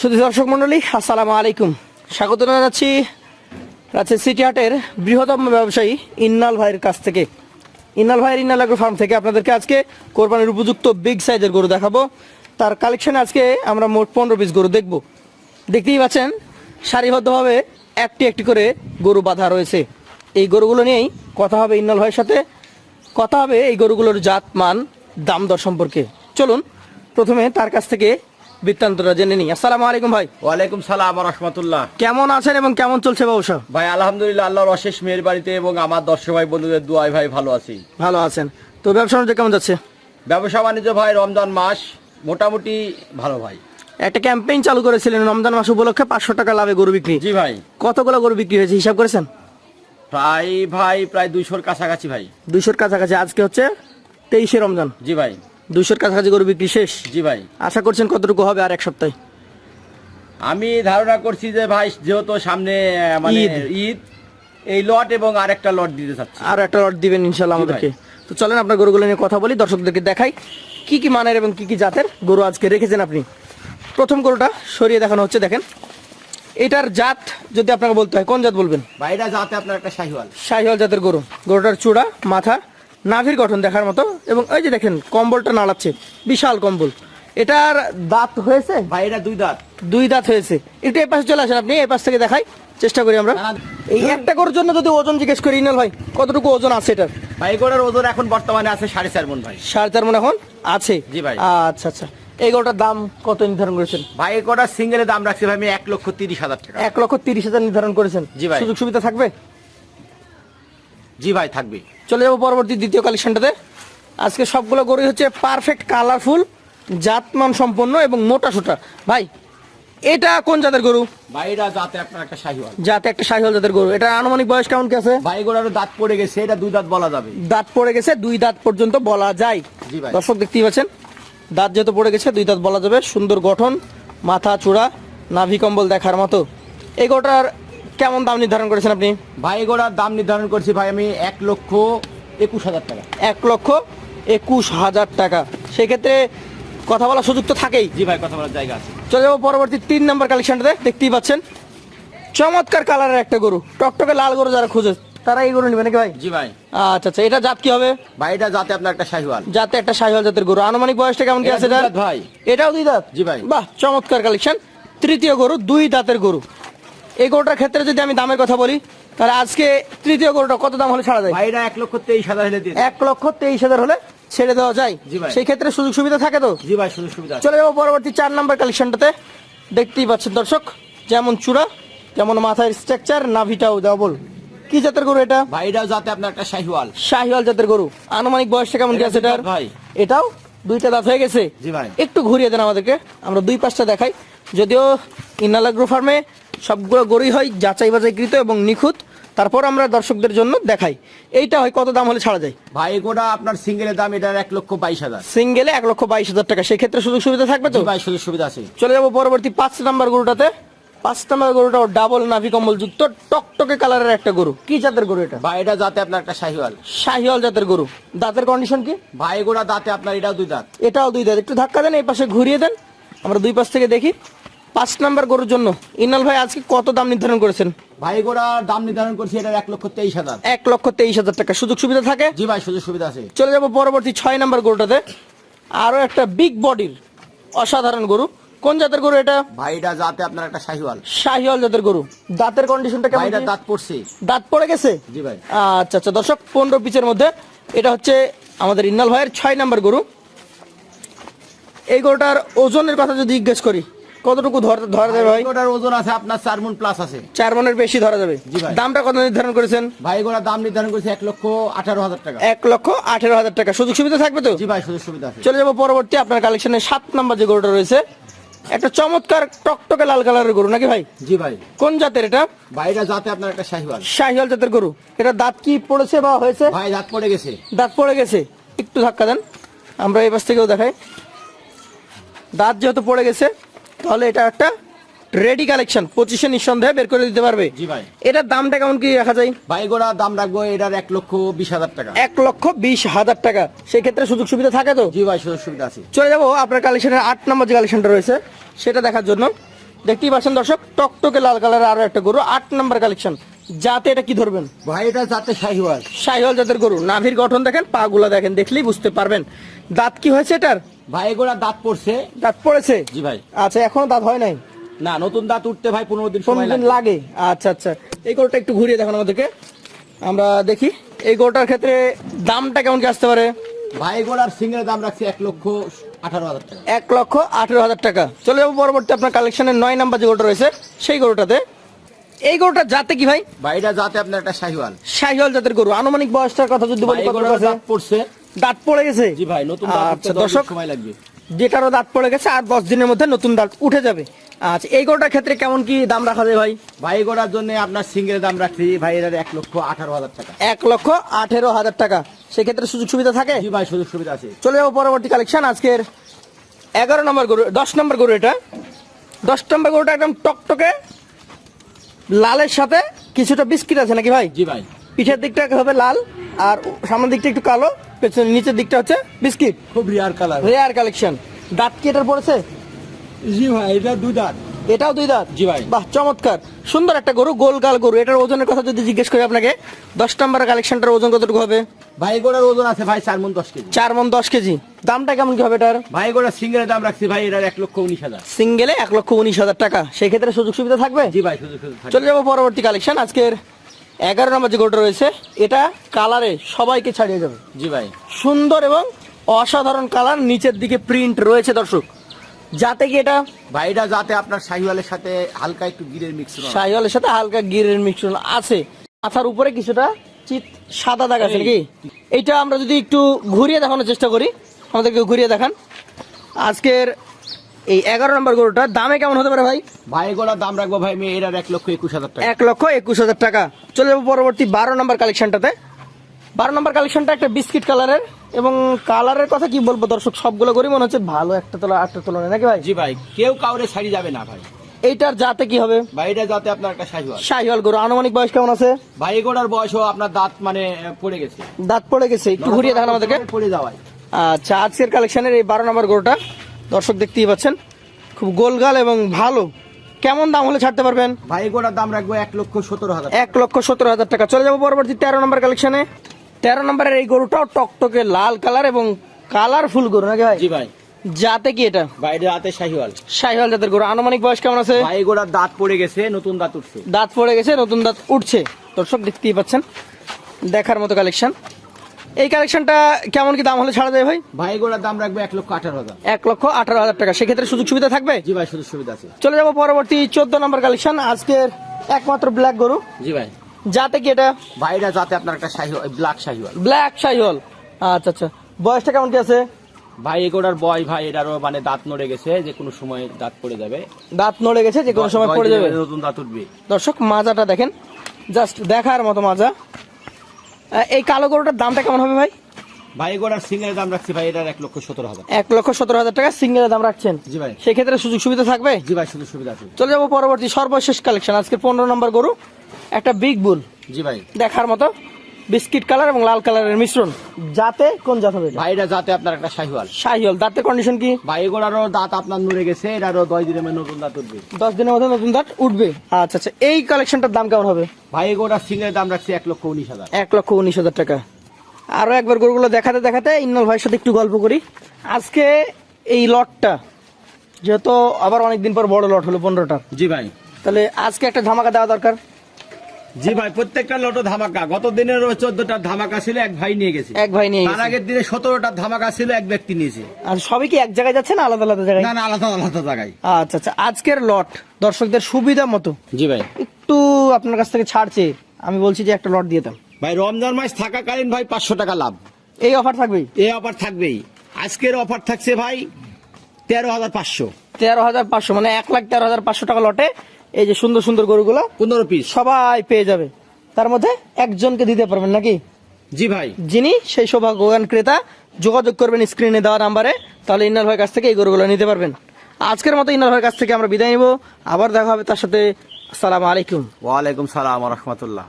শুধু দর্শক মন্ডলী, আসসালামু আলাইকুম। স্বাগত জানাচ্ছি রাজশাহী সিটি হাটের বৃহত্তম ব্যবসায়ী ইন্নাল ভাইয়ের কাছ থেকে। ইন্নাল ভাইয়ের ইন্নাল এগ্রো ফার্ম থেকে আপনাদেরকে আজকে কোরবানির উপযুক্ত বিগ সাইজের গরু দেখাবো। তার কালেকশনে আজকে আমরা মোট 15 পিস গরু দেখব। দেখতেই পাচ্ছেন সারিবদ্ধভাবে একটি একটি করে গরু বাঁধা রয়েছে। এই গরুগুলো নিয়েই কথা হবে ইন্নাল ভাইয়ের সাথে। কথা হবে এই গরুগুলোর জাত, মান, দাম দর সম্পর্কে। চলুন প্রথমে তার কাছ থেকে বৃত্তান্তটা জেনে নিই। আসসালামু আলাইকুম ভাই। ওয়ালাইকুম সালাম ওয়া রাহমাতুল্লাহ। কেমন আছেন এবং কেমন চলছে ব্যবসা? ভাই আলহামদুলিল্লাহ, আল্লাহর অশেষ মেহেরবানিতে এবং আমার দর্শক ভাই বন্ধুদের দোয়ায় ভাই ভালো আছি। ভালো আছেন তো? ব্যবসা বাণিজ্য কেমন যাচ্ছে? ব্যবসা বাণিজ্য ভাই রমজান মাস মোটামুটি ভালো ভাই। একটা ক্যাম্পেইন চালু করেছিলেন রমজান মাস উপলক্ষে 500 টাকা লাভে গরু বিক্রি। জি ভাই। কতগুলো গরু বিক্রি হয়েছে হিসাব করেছেন? প্রায় 200-র কাছাকাছি ভাই। 200-র কাছাকাছি। আজকে হচ্ছে 23শে রমজান। জি ভাই। 200-র কাছাকাছি গরু বিক্রি শেষ। জি ভাই। আশা করছেন কতটুকু হবে আর এক সপ্তাহে? আমি ধারণা করছি যে ভাই যেহেতু সামনে মানে ঈদ, এই লট এবং আরেকটা লট দিতে চাচ্ছি। আর একটা লট দিবেন ইনশাআল্লাহ আমাদেরকে। তো চলেন আপনার গরুগুলো নিয়ে কথা বলি, দর্শকদেরকে দেখাই কি কি মানের এবং কি কি জাতের গরু আজকে রেখেছেন আপনি। প্রথম গরুটা সরিয়ে দেখানো হচ্ছে, দেখেন এটার জাত যদি আপনাকে বলতে হয় কোন জাত বলবেন? ভাই এটা জাতে আপনার একটা শাহিওয়াল। শাহিওয়াল জাতের গরু। গরুটার চূড়া, মাথা, নাভির গঠন দেখার মতো এবং ওই যে দেখেন কম্বলটা নাড়াচ্ছে, বিশাল কম্বল। এটার দাঁত হয়েছে ভাই এটা 2 দাঁত। 2 দাঁত হয়েছে। একটু এই পাশে চলে আসেন, আপনি এই পাশ থেকে দেখাই চেষ্টা করি আমরা। এই একটা গরুর জন্য যদি ওজন জিজ্ঞেস করি ইনাল ভাই, কতটুকু ওজন আছে এটার? ভাই এগুলোর ওজন এখন বর্তমানে আছে 4.5 মণ ভাই। 4.5 মণ এখন আছে? জি ভাই। আচ্ছা আচ্ছা। এই গরুটার দাম কত নির্ধারণ করেছেন? ভাই এগুলোর সিঙ্গেলের দাম রাখছি ভাই আমি 1,30,000 টাকা। 1,30,000 নির্ধারণ করেছেন? জি ভাই। সুযোগ সুবিধা থাকবে? জি ভাই থাকবে। চলে যাবো পরবর্তী দ্বিতীয় কালেকশনটাতে। আজকে সবগুলো গরুই হচ্ছে পারফেক্ট কালারফুল, জাতমান সম্পন্ন এবং মোটা সোটা। ভাই এটা কোন জাতের গরু? ভাই এটা জাতে আপনার একটা শাহিওয়াল। জাতে একটা শাহিওয়াল জাতের গরু। এটা আনুমানিক বয়স কেমন কি আছে? ভাই এগুলোর দাঁত পড়ে গেছে, এটা 2 দাঁত বলা যাবে। দাঁত পড়ে গেছে, 2 দাঁত পর্যন্ত বলা যায়। জি ভাই। দর্শক দেখতেই পাচ্ছেন দাঁত যেহেতু পড়ে গেছে 2 দাঁত বলা যাবে। সুন্দর গঠন, মাথা, চূড়া, নাভি কম্বল দেখার মতো। এই গরুটার কেমন দাম নির্ধারণ করেছেন আপনি? ভাই এগুলোর দাম নির্ধারণ করছি ভাই আমি 1,21,000 টাকা। 1,21,000 টাকা। সেক্ষেত্রে কথা বলার সুযোগ তো থাকেই। জি ভাই কথা বলার জায়গা আছে। চলে যাবো পরবর্তী 3 নম্বর কালেকশনটাতে। দেখতেই পাচ্ছেন চমৎকার কালারের একটা গরু, টকটকে লাল গরু যারা খুঁজে তারা এই গরু নেবে নাকি ভাই? জি ভাই। আচ্ছা আচ্ছা। এটা জাত কি হবে? ভাই এটা জাতে আপনার একটা শাহিওয়াল। জাতে একটা শাহিওয়াল জাতের গরু। আনুমানিক বয়সটা কেমন কি আছে এটা 2 দাঁত ভাই। এটাও 2 দাঁত? জি ভাই। বাহ, চমৎকার কালেকশন। তৃতীয় গরু 2 দাঁতের গরু। এই গরুটার ক্ষেত্রে যদি আমি দামের কথা বলি তাহলে আজকে তৃতীয় গরুটা কত দাম হলে ছাড়া যায়? ভাই এটা 1,23,000 হলে দিয়ে 1,23,000 হলে ছেড়ে দেওয়া যায়? জি ভাই। সেই ক্ষেত্রে সুযোগ সুবিধা থাকে তো? জি ভাই সুযোগ সুবিধা আছে। চলে যাবো পরবর্তী 4 নম্বর কালেকশনটাতে। দেখতেই পাচ্ছেন দর্শক যেমন চূড়া যেমন মাথার স্ট্রাকচার, নাভিটাও ডাবল। কি জাতের গরু এটা? ভাই এটাও জাতে আপনার একটা শাহিওয়াল। শাহিওয়াল জাতের গরু। আনুমানিক বয়সটা কেমন কি আছে এটার? ভাই এটাও 2টা দাঁত হয়ে গেছে। জি ভাই। একটু ঘুরিয়ে দেন আমাদেরকে, আমরা 2 পাশটা দেখাই। যদিও ইন্নাল এগ্রো ফার্মে সবগুলো গরুই হয় যাচাই বাছাইকৃত এবং নিখুঁত, তারপর আমরা দর্শকদের জন্য দেখাই। এইটা হয় কত দাম হলে ছাড়া যায়? ভাই এগুলো আপনার সিঙ্গেলের দাম এটার 1,22,000। সিঙ্গেলে 1,22,000 টাকা। সেই ক্ষেত্রে সুযোগ সুবিধা থাকবে তো? জি ভাই সুযোগ সুবিধা আছে। চলে যাবো পরবর্তী 5 নম্বর গরুটাতে। 5 নম্বর গরুটাও ডাবল নাভি কম্বল যুক্ত টকটকে কালারের একটা গরু। কি জাতের গরু এটা? ভাই এটা জাতে আপনার একটা শাহিওয়াল। শাহিওয়াল জাতের গরু। দাঁতের কন্ডিশন কি? ভাই এগুলো দাঁতে আপনার এটাও 2 দাঁত। এটাও 2 দাঁত। একটু ধাক্কা দেন, এই পাশে ঘুরিয়ে দেন, আমরা 2 পাশ থেকে দেখি। 5 নম্বর গরুর জন্য ইনাল ভাই আজকে কত দাম নির্ধারণ করেছেন? ভাই এগুলোর দাম নির্ধারণ করছি এটার 1,23,000। 1,23,000 টাকা। সুযোগ সুবিধা থাকে? জি ভাই সুযোগ সুবিধা আছে। চলে যাবো পরবর্তী 6 নম্বর গরুটাতে। আরো একটা বিগ বডির অসাধারণ গরু। কোন জাতের গরু এটা? ভাই এটা জাতে আপনার একটা শাহিওয়াল। শাহিওয়াল জাতের গরু। দাঁতের কন্ডিশনটা কেমন? ভাই এটা কি? দাঁত পড়ছে। দাঁত পড়ে গেছে? জি ভাই। আচ্ছা আচ্ছা। দর্শক 15 পিসের মধ্যে এটা হচ্ছে আমাদের ইন্নাল ভাইয়ের 6 নম্বর গরু। এই গরুটার ওজনের কথা যদি জিজ্ঞেস করি কতটুকু ধরা যাবে ভাই? এগুলোর ওজন আছে আপনার 4 মণ প্লাস আছে। 4 মণের বেশি ধরা যাবে? জি ভাই। দামটা কত নির্ধারণ করেছেন? ভাই এগুলোর দাম নির্ধারণ করেছে 1,18,000 টাকা। 1,18,000 টাকা। সুযোগ সুবিধা থাকবে তো? জি ভাই সুযোগ সুবিধা আছে। চলে যাবো পরবর্তী আপনার কালেকশনের 7 নম্বর যে গরুটা রয়েছে। একটা চমৎকার টকটকে লাল কালারের গরু নাকি ভাই? জি ভাই। কোন জাতের এটা? ভাই এটা জাতে আপনার একটা শাহিওয়াল। শাহিওয়াল জাতের গরু। এটা দাঁত কি পড়েছে বা হয়েছে? ভাই দাঁত পড়ে গেছে। দাঁত পড়ে গেছে। একটু ধাক্কা দেন, আমরা এই পাশ থেকেও দেখাই। দাঁত যেহেতু পড়ে গেছে তাহলে এটা একটা রেডি কালেকশন, 25-এ নিঃসন্দেহে বের করে দিতে পারবে। জি ভাই। এটার দামটা কেমন কি রাখা যায়? ভাই এগুলোর দাম রাখবো এটার 1,20,000 টাকা। 1,20,000 টাকা। সেই ক্ষেত্রে সুযোগ সুবিধা থাকে তো? জি ভাই সুযোগ সুবিধা আছে। চলে যাবো আপনার কালেকশনের 8 নম্বর যে কালেকশনটা রয়েছে সেটা দেখার জন্য। দেখতেই পাচ্ছেন দর্শক, টকটকে লাল কালারের আরো একটা গরু, 8 নাম্বার কালেকশন। যাতে এটা কি ধরবেন? ভাই এটা যাতে শাহিওয়াল। শাহিওয়াল জাতের গরু। নাভির গঠন দেখেন, পা গুলা দেখেন, দেখলেই বুঝতে পারবেন। দাঁত কি হয়েছে এটার? ভাই এগুলা দাঁত পড়ছে। দাঁত পড়েছে? জি ভাই। আচ্ছা, এখনো দাঁত হয় নাই? না, নতুন দাঁত উঠতে ভাই 15 দিন 15 সময় দিন লাগে। লাগে। আচ্ছা আচ্ছা, এই গরুটা একটু ঘুরিয়ে দেখান আমাদেরকে, আমরা দেখি এই গরুটার ক্ষেত্রে দামটা কেমন কি আসতে পারে? ভাই এগুলার সিঙ্গেল দাম রাখছি 1,18,000 টাকা। 1,18,000 টাকা। চলে যাবো পরবর্তী আপনার কালেকশনের 9 নাম্বার যে গরুটা রয়েছে সেই গরুটাতে। এই গরুটা জাতে কি ভাই? ভাই এটা যাতে আপনার একটা শাহিওয়াল। শাহিওয়াল জাতের গরু। আনুমানিক বয়সটার কথা যদি বলি, ভাই কত এগুলার আছে? দাঁত পড়ছে। দাঁত পড়ে গেছে? জি ভাই, নতুন দাঁত উঠতে আচ্ছা 10 দিন দর্শক, সময় লাগবে। যেটারও দাঁত পড়ে গেছে আর 10 দিনের মধ্যে নতুন দাঁত উঠে যাবে। আচ্ছা, এই গরুটার ক্ষেত্রে কেমন কি দাম রাখা যায় ভাই? ভাই এগুলার জন্য আপনার সিঙ্গেল দাম রাখছি ভাই এর 1,18,000 টাকা। 1,18,000 টাকা। সেক্ষেত্রে সুযোগ সুবিধা থাকে? জি ভাই, সুযোগ সুবিধা আছে। চলে যাবো পরবর্তী কালেকশন, আজকের 11 নম্বর গরু, 10 নম্বর গরু এটা। 10 নম্বর গরুটা একদম টকটকে লালের সাথে কিছুটা বিস্কিট আছে নাকি ভাই? জি ভাই। পিঠের দিকটা হবে লাল আর সামনের দিকটা একটু কালো, পেছনের নিচের দিকটা হচ্ছে বিস্কিট। খুব রিয়ার কালার। Rare collection. দাঁত কি এটার পড়েছে? জি ভাই, এটা 2 দাঁত। এটাও 2 দাঁত? জি ভাই। বাহ, চমৎকার সুন্দর একটা গরু, গোলগাল গরু। এটার ওজনের কথা যদি জিজ্ঞেস করি আপনাকে, 10 নম্বরের কালেকশনটার ওজন কতটুকু হবে? ভাই এগুলার ওজন আছে ভাই 4 মণ 10 কেজি। 4 মণ 10 কেজি। দামটা কেমন কি হবে এটার? ভাই এগুলার সিঙ্গেলের দাম রাখছি ভাই এর 1,19,000। সিঙ্গেলে 1,19,000 টাকা। সেই ক্ষেত্রে সুযোগ সুবিধা থাকবে? জি ভাই, সুযোগ সুবিধা থাকবে। চলে যাবো পরবর্তী কালেকশন, আজকের 11 নম্বর যে গরুটা রয়েছে, এটা কালারে সবাইকে ছাড়িয়ে যাবে। জি ভাই। সুন্দর এবং অসাধারণ কালার, নিচের দিকে প্রিন্ট রয়েছে দর্শক। যাতে কি এটা? ভাই এটা যাতে আপনার শাহিওয়ালের সাথে হালকা একটু গিরের মিশ্রণ। শাহিওয়ালের সাথে হালকা গিরের মিশ্রণ আছে। মাথার উপরে কিছুটা চিত সাদা দাগ আছে নাকি? এইটা আমরা যদি একটু ঘুরিয়ে দেখানোর চেষ্টা করি, আমাদেরকে ঘুরিয়ে দেখান। আজকের এই 11 নম্বর গরুটার দামে কেমন হতে পারে ভাই? ভাই এগুলার দাম রাখবো ভাই আমি এর 1,21,000 টাকা। 1,21,000 টাকা। চলে যাবো পরবর্তী 12 নম্বর কালেকশনটাতে। 12 নম্বর কালেকশনটা একটা বিস্কিট কালারের, এবং কালারের কথা কি বলবো দর্শক, সবগুলো গরু মনে হচ্ছে ভালো একটা তোলা আটটা তুলনায় নাকি ভাই? জি ভাই, কেউ কাউরে ছাড়ি যাবে না ভাই। এইটার জাতে কি হবে? ভাই এটা যাতে আপনার একটা শাহিওয়াল। শাহিওয়াল গরু। আনুমানিক বয়স কেমন আছে? ভাই এগুলার বয়সও আপনার দাঁত মানে পড়ে গেছে। দাঁত পড়ে গেছে, একটু ঘুরিয়ে দেখান আমাদেরকে। পড়ে যাওয়ায়। আচ্ছা, আজকের কালেকশনের এই 12 নম্বর গরুটা দর্শক দেখতেই পাচ্ছেন, খুব গোলগাল এবং ভালো। কেমন দাম হলে ছাড়তে পারবেন? ভাই এগুলার দাম রাখবো 1,17,000। 1,17,000 টাকা। চলে যাবো পরবর্তী 13 নম্বর কালেকশনে। 13 নম্বরের এই গরুটাও টকটকে লাল কালার এবং কালারফুল গরু নাকি ভাই? জি ভাই। জাতে কি এটা? ভাই এটা রাতে শাহিওয়াল। শাহিওয়াল জাতের গরু। আনুমানিক বয়স কেমন আছে? ভাই এগুলার দাঁত পড়ে গেছে, নতুন দাঁত উঠছে। দাঁত পড়ে গেছে, নতুন দাঁত উঠছে। দর্শক দেখতেই পাচ্ছেন, দেখার মতো কালেকশন। এই কালেকশনটা কেমন কি দাম হলে ছাড়া যায় ভাই? ভাই এগুলার দাম রাখবো 1,18,000। 1,18,000 টাকা। সেক্ষেত্রে সুযোগ সুবিধা থাকবে? জি ভাই, সুযোগ সুবিধা আছে। চলে যাবো পরবর্তী 14 নম্বর কালেকশন, আজকের একমাত্র ব্ল্যাক গরু। জি ভাই। যাতে কি এটা? ভাই এটা যাতে আপনার একটা শাহিওয়াল, ব্ল্যাক শাহিওয়াল। ব্ল্যাক শাহিওয়াল। আচ্ছা আচ্ছা, বয়সটা কেমন কি আছে? ভাই এগুলার বয় ভাই এটারও মানে দাঁত নড়ে গেছে, যে কোনো সময় দাঁত পড়ে যাবে। দাঁত নড়ে গেছে, যে কোনো সময় পড়ে যাবে। নতুন দাঁত উঠবে। দর্শক মাজাটা দেখেন, জাস্ট দেখার মতো মাজা। এই কালো গরুটার দামটা কেমন হবে ভাই? ভাই এগুলার সিঙ্গেল দাম রাখছি ভাই এটার 1,17,000। 1,17,000 টাকা সিঙ্গেলের দাম রাখছেন? জি ভাই। সেক্ষেত্রে সুযোগ সুবিধা থাকবে? জি ভাই, সুযোগ সুবিধা আছে। চলে যাবো পরবর্তী সর্বশেষ কালেকশন, আজকে 15 নম্বর গরু, একটা বিগ বুল। জি ভাই। দেখার মতো বিস্কিট কালার এবং লাল কালারের মিশ্রণ। যাতে কোন জাত হবে এটা? ভাই এটা যাতে আপনার একটা শাহিওয়াল। শাহিওয়াল। দাঁতের কন্ডিশন কি? ভাই এগুলারও দাঁত আপনার নড়ে গেছে, এটারও 10 দিনের মধ্যে নতুন দাঁত উঠবে। 10 দিনের মধ্যে নতুন দাঁত উঠবে। আচ্ছা আচ্ছা, এই কালেকশনটার দাম কেমন হবে? ভাই এগুলার সিঙ্গেল দাম রাখছি 1,19,000। 1,19,000 টাকা। আরো একবার গরুগুলো দেখাতে দেখাতে ইন্নাল ভাইয়ের সাথে একটু গল্প করি। আজকে এই লটটা যেহেতু আবার অনেকদিন পর বড় লট হলো 15টা, জি ভাই। তাহলে আজকে একটা ধামাকা দেওয়া দরকার। জি ভাই, প্রত্যেকটা লটো ধামাকা। গত দিনের 14টা ধামাকা ছিল, এক ভাই নিয়ে গেছে। এক ভাই নিয়ে তার গেছে। আগের দিনে 17টা ধামাকা ছিল, এক ব্যক্তি নিয়েছে। আর সবই কি এক জায়গায় যাচ্ছে না আলাদা আলাদা জায়গায়? না না, আলাদা আলাদা জায়গায়। আচ্ছা আচ্ছা, আজকের লট দর্শকদের সুবিধা মতো জি ভাই। একটু আপনার কাছ থেকে ছাড়ছে, আমি বলছি যে একটা লট দিয়ে দাও ভাই রমজান মাস থাকাকালীন ভাই 500 টাকা লাভ। এই অফার থাকবেই? এই অফার থাকবেই। আজকের অফার থাকছে ভাই 13,500। 13,500 মানে 1,13,500 টাকা লটে এই যে সুন্দর সুন্দর গরুগুলো 15 পিস সবাই পেয়ে যাবে। তার মধ্যে একজনকে দিতে পারবেন নাকি? জি ভাই। যিনি সেই সৌভাগ্যবান ক্রেতা, যোগাযোগ করবেন স্ক্রিনে দেওয়া নাম্বারে, তাহলে ইন্নাল ভাইয়ের কাছ থেকে এই গরুগুলো নিতে পারবেন। আজকের মতো ইন্নাল ভাইয়ের কাছ থেকে আমরা বিদায় নিব, আবার দেখা হবে তার সাথে। আসসালামু আলাইকুম। ওয়ালাইকুম সালাম ওয়া রাহমাতুল্লাহ।